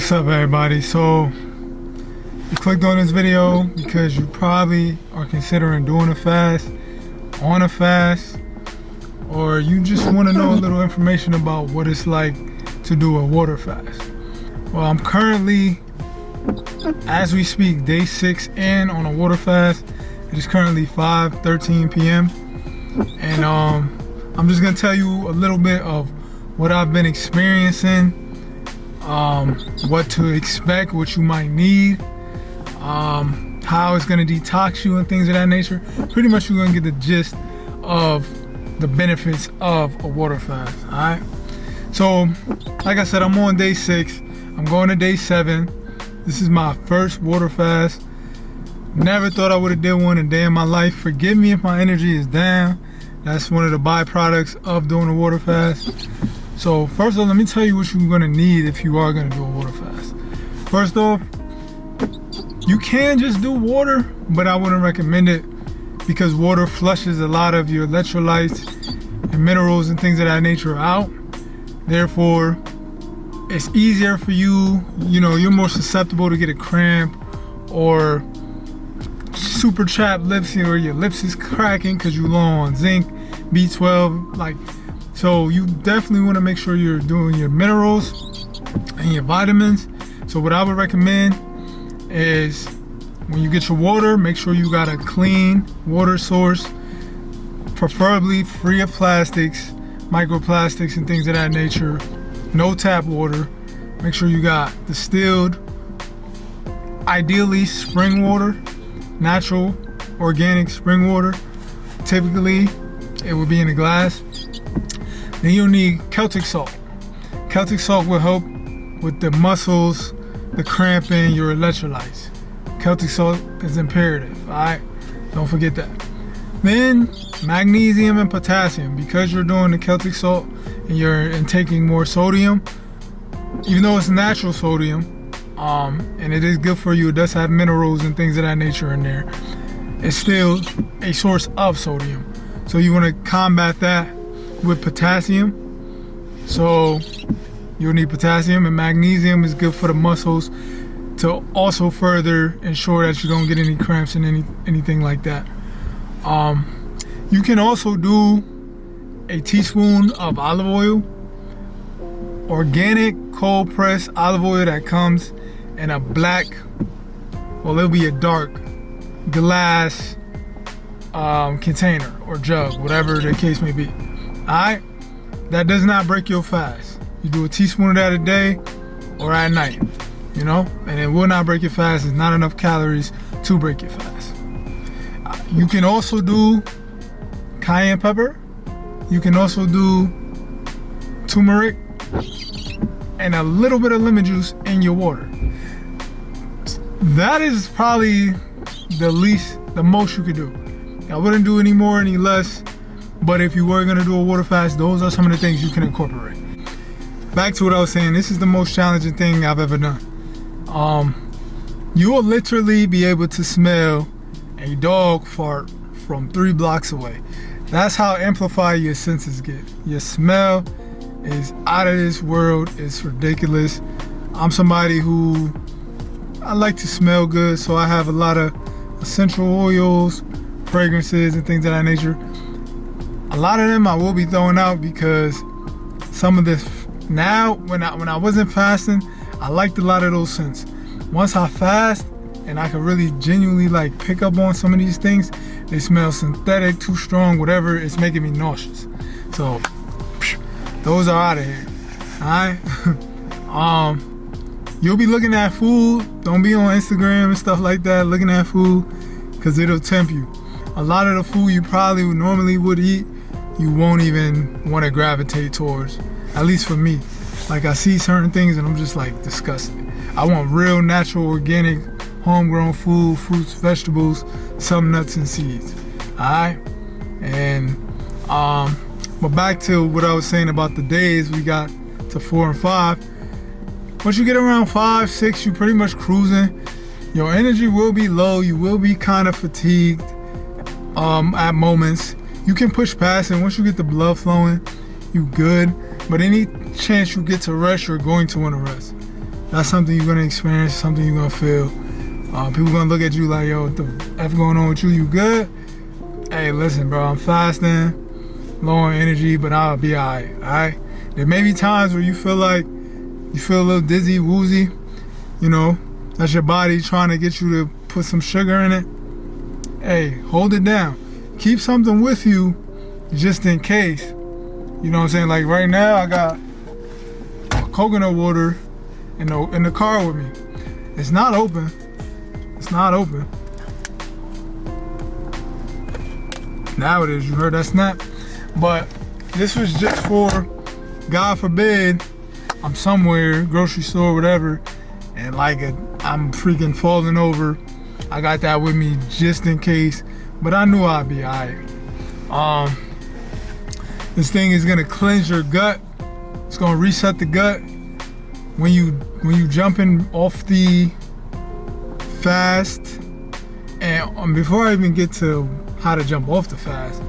What's up, everybody? So you clicked on this video because you probably are considering doing a fast, on a fast, or you just want to know a little information about what it's like to do a water fast. Well, I'm currently, as we speak, day 6 in on a water fast. It is currently 5:13 p.m. and I'm just gonna tell you a little bit of what I've been experiencing, what to expect, what you might need, how it's gonna detox you and things of that nature. Pretty much you're gonna get the gist of the benefits of a water fast. All right, so like I said, I'm on day 6. I'm going to day 7. This is my first water fast. Never thought I would have did one a day in my life. Forgive me if my energy is down. That's one of the byproducts of doing a water fast. So first off, let me tell you what you're gonna need if you are gonna do a water fast. First off, you can just do water, but I wouldn't recommend it because water flushes a lot of your electrolytes and minerals and things of that nature out. Therefore, it's easier for you, you're more susceptible to get a cramp or super chapped lips, or your lips is cracking because you're low on zinc, B12, so you definitely want to make sure you're doing your minerals and your vitamins. So what I would recommend is when you get your water, make sure you got a clean water source, preferably free of plastics, microplastics and things of that nature. No tap water. Make sure you got distilled, ideally spring water, natural organic spring water. Typically it would be in a glass. Then you'll need Celtic salt. Celtic salt will help with the muscles, the cramping, your electrolytes. Celtic salt is imperative, all right? Don't forget that. Then magnesium and potassium. Because you're doing the Celtic salt and you're intaking more sodium, even though it's natural sodium, and it is good for you, it does have minerals and things of that nature in there, it's still a source of sodium. So you want to combat that with potassium. So you'll need potassium, and magnesium is good for the muscles to also further ensure that you don't get any cramps and anything like that. You can also do a teaspoon of olive oil, organic cold pressed olive oil that comes in a black, well, it'll be a dark glass container or jug, whatever the case may be. Alright, that does not break your fast. You do a teaspoon of that a day or at night, and it will not break your fast. There's not enough calories to break your fast. You can also do cayenne pepper. You can also do turmeric and a little bit of lemon juice in your water. That is probably the most you could do. I wouldn't do any more, any less, but if you were gonna do a water fast, those are some of the things you can incorporate. Back to what I was saying, this is the most challenging thing I've ever done. You will literally be able to smell a dog fart from 3 blocks away. That's how amplified your senses get. Your smell is out of this world. It's ridiculous. I'm somebody who, I like to smell good, so I have a lot of essential oils, fragrances, and things of that nature. A lot of them I will be throwing out because some of this, now when I wasn't fasting, I liked a lot of those scents. Once I fast and I can really genuinely pick up on some of these things, they smell synthetic, too strong, whatever, it's making me nauseous. So those are out of here. Alright. You'll be looking at food. Don't be on Instagram and stuff like that looking at food, because it'll tempt you. A lot of the food you probably normally would eat, you won't even want to gravitate towards. At least for me. I see certain things and I'm just disgusted. I want real, natural, organic, homegrown food, fruits, vegetables, some nuts and seeds. Alright? And but back to what I was saying about the days, we got to 4 and 5. Once you get around 5, 6, you're pretty much cruising. Your energy will be low. You will be kind of fatigued at moments. You can push past it. Once you get the blood flowing, you good. But any chance you get to rest, you're going to want to rest. that's something you're gonna experience, something you're gonna feel. People gonna look at you like, yo, what the F going on with you? You good? Hey, listen, bro, I'm fasting, low on energy, but I'll be alright. There may be times where you feel a little dizzy, woozy, you know, that's your body trying to get you to put some sugar in it. Hey, hold it down. Keep something with you just in case. You know what I'm saying? Like right now, I got coconut water in the car with me. It's not open. Now it is. You heard that snap? But this was just for, God forbid, I'm somewhere, grocery store, whatever, and like I'm freaking falling over. I got that with me just in case, but I knew I'd be alright. This thing is gonna cleanse your gut. It's gonna reset the gut. When you jumping off the fast, and before I even get to how to jump off the fast,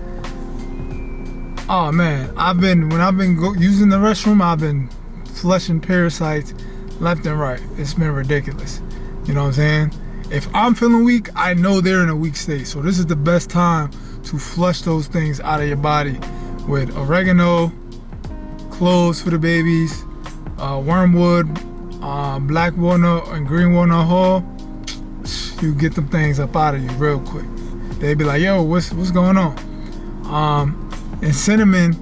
oh man, when I've been using the restroom, I've been flushing parasites left and right. It's been ridiculous. You know what I'm saying? If I'm feeling weak, I know they're in a weak state. So this is the best time to flush those things out of your body with oregano, cloves for the babies, wormwood, black walnut and green walnut hull. You get them things up out of you real quick. They be like, yo, what's going on? And cinnamon,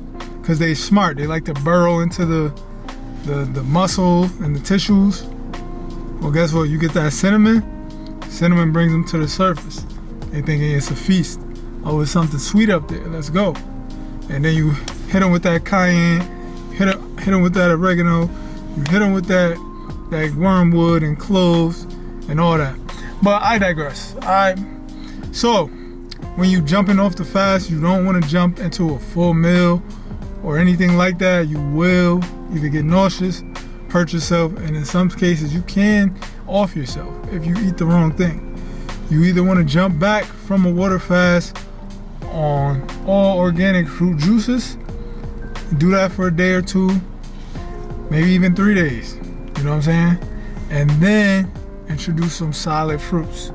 because they smart. They like to burrow into the muscle and the tissues. Well, guess what? You get that cinnamon. Cinnamon brings them to the surface. They thinking it's a feast. Oh, it's something sweet up there. Let's go. And then you hit them with that cayenne. Hit them with that oregano. You hit them with that wormwood and cloves and all that. But I digress. Alright. So when you jumping off the fast, you don't want to jump into a full meal or anything like that. You will either get nauseous, hurt yourself, and in some cases you can off yourself if you eat the wrong thing. You either want to jump back from a water fast on all organic fruit juices, do that for a day or two, maybe even 3 days, you know what I'm saying? And then introduce some solid fruits,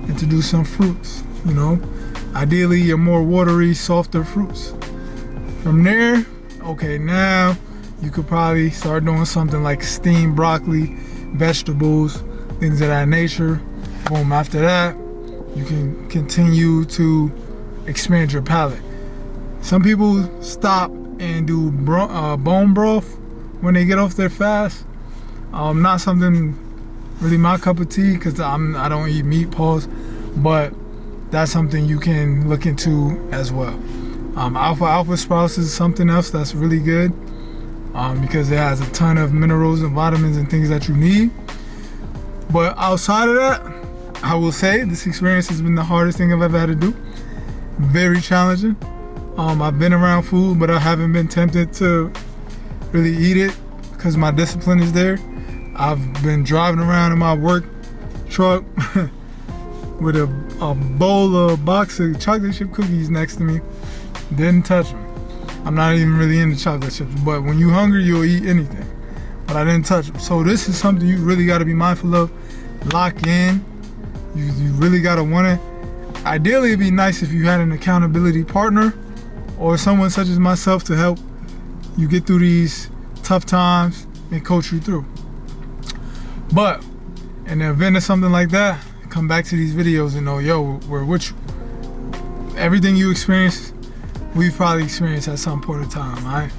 introduce some fruits, you know, ideally your more watery, softer fruits. From there, okay, now you could probably start doing something like steamed broccoli, vegetables, things of that nature. Boom, after that, you can continue to expand your palate. Some people stop and do bone broth when they get off their fast. Not something really my cup of tea, because I don't eat meat, but that's something you can look into as well. Alpha sprouts is something else that's really good, because it has a ton of minerals and vitamins and things that you need. But outside of that, I will say this experience has been the hardest thing I've ever had to do. Very challenging. I've been around food, but I haven't been tempted to really eat it because my discipline is there. I've been driving around in my work truck with a box of chocolate chip cookies next to me. Didn't touch them. I'm not even really into chocolate chips, but when you're hungry, you'll eat anything. But I didn't touch them. So this is something you really got to be mindful of. Lock in. You really got to want it. Ideally, it'd be nice if you had an accountability partner or someone such as myself to help you get through these tough times and coach you through. But in the event of something like that, come back to these videos and know, yo, we're with you. Everything you experience, we've probably experienced at some point in time, all right?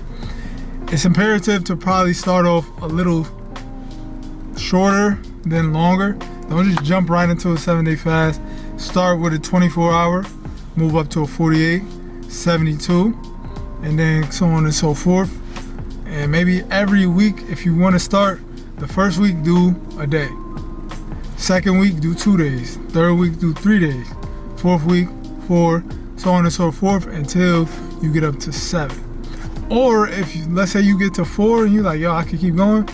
It's imperative to probably start off a little shorter than longer. Don't just jump right into a 7-day fast. Start with a 24-hour, move up to a 48, 72, and then so on and so forth. And maybe every week, if you want to start, the first week do a day. Second week, do 2 days. Third week, do 3 days. Fourth week, 4, so on and so forth until you get up to 7. Or if, let's say you get to 4 and you're like, yo, I can keep going,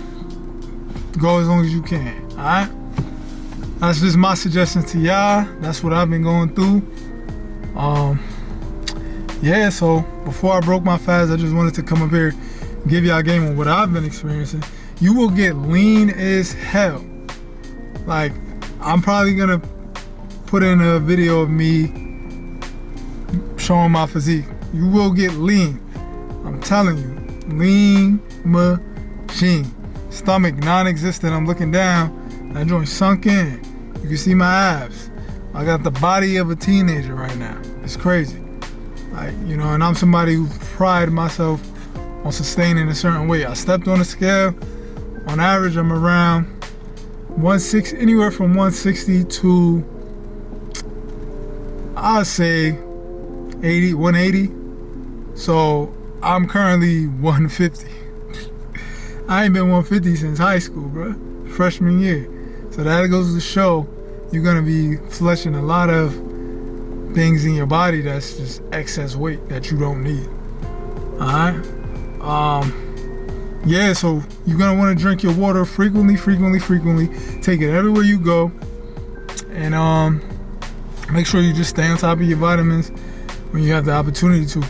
go as long as you can, all right? That's just my suggestion to y'all. That's what I've been going through. Yeah, so before I broke my fast, I just wanted to come up here, give y'all a game on what I've been experiencing. you will get lean as hell. Like, I'm probably gonna put in a video of me showing my physique. You will get lean. I'm telling you, lean machine. Stomach non-existent. I'm looking down. That joint sunk in. You can see my abs. I got the body of a teenager right now. It's crazy. Like, you know, and I'm somebody who prided myself on sustaining a certain weight. I stepped on a scale. On average, I'm around 160, anywhere from 160 to, I'd say 80, 180. So I'm currently 150. I ain't been 150 since high school, bro. Freshman year. So that goes to show you're gonna be flushing a lot of things in your body that's just excess weight that you don't need. Alright? Yeah, so you're gonna wanna drink your water frequently. Take it everywhere you go. And make sure you just stay on top of your vitamins when you have the opportunity to.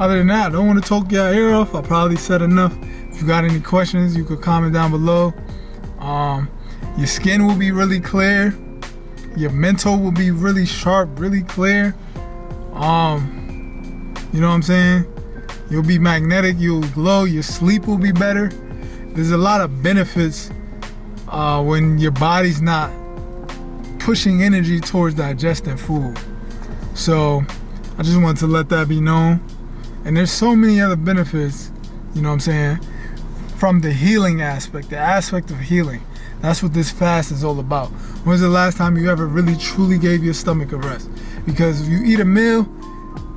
Other than that, I don't want to talk your ear off. I probably said enough. If you got any questions, you could comment down below. Your skin will be really clear. Your mental will be really sharp, really clear. You know what I'm saying? You'll be magnetic, you'll glow, your sleep will be better. There's a lot of benefits when your body's not pushing energy towards digesting food. So I just wanted to let that be known. And there's so many other benefits, you know what I'm saying, from the healing aspect, the aspect of healing. That's what this fast is all about. When's the last time you ever really truly gave your stomach a rest? Because if you eat a meal,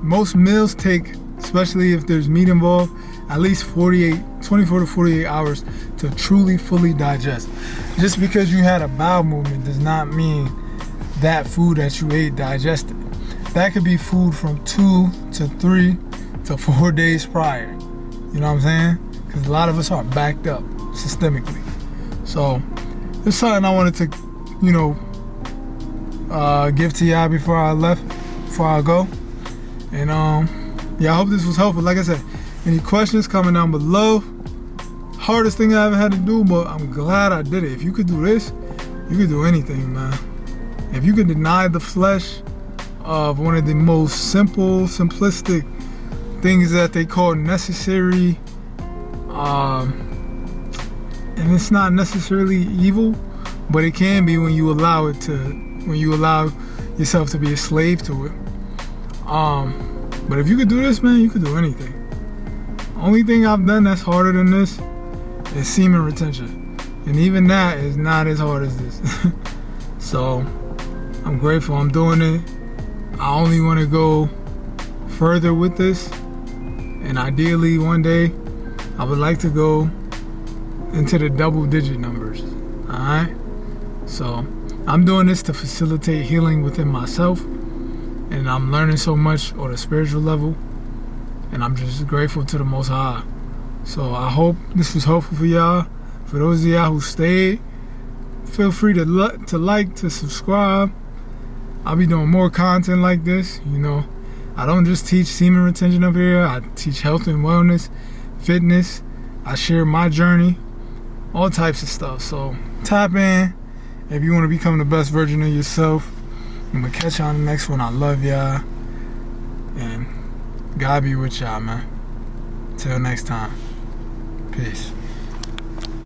most meals take, especially if there's meat involved, at least 24 to 48 hours to truly fully digest. Just because you had a bowel movement does not mean that food that you ate digested. That could be food from 2 to 3 to 4 days prior. You know what I'm saying? Because a lot of us are backed up systemically. So it's something I wanted to, you know, give to y'all before I go. And yeah, I hope this was helpful. Like I said, any questions, comment down below. Hardest thing I ever had to do, but I'm glad I did it. If you could do this, you could do anything, man. If you could deny the flesh of one of the most simplistic things that they call necessary, and it's not necessarily evil, but it can be when you allow yourself to be a slave to it. But if you could do this, man, you could do anything. Only thing I've done that's harder than this is semen retention, and even that is not as hard as this. So I'm grateful I'm doing it. I only want to go further with this, and ideally one day I would like to go into the double-digit numbers. Alright? So I'm doing this to facilitate healing within myself, and I'm learning so much on a spiritual level, and I'm just grateful to the Most High. So I hope this was helpful for y'all. For those of y'all who stayed, feel free to like, to subscribe. I'll be doing more content like this. You know, I don't just teach semen retention up here. I teach health and wellness, fitness. I share my journey, all types of stuff. So tap in if you want to become the best version of yourself. I'm gonna catch you on the next one. I love y'all, and God be with y'all, man. Till next time. Peace.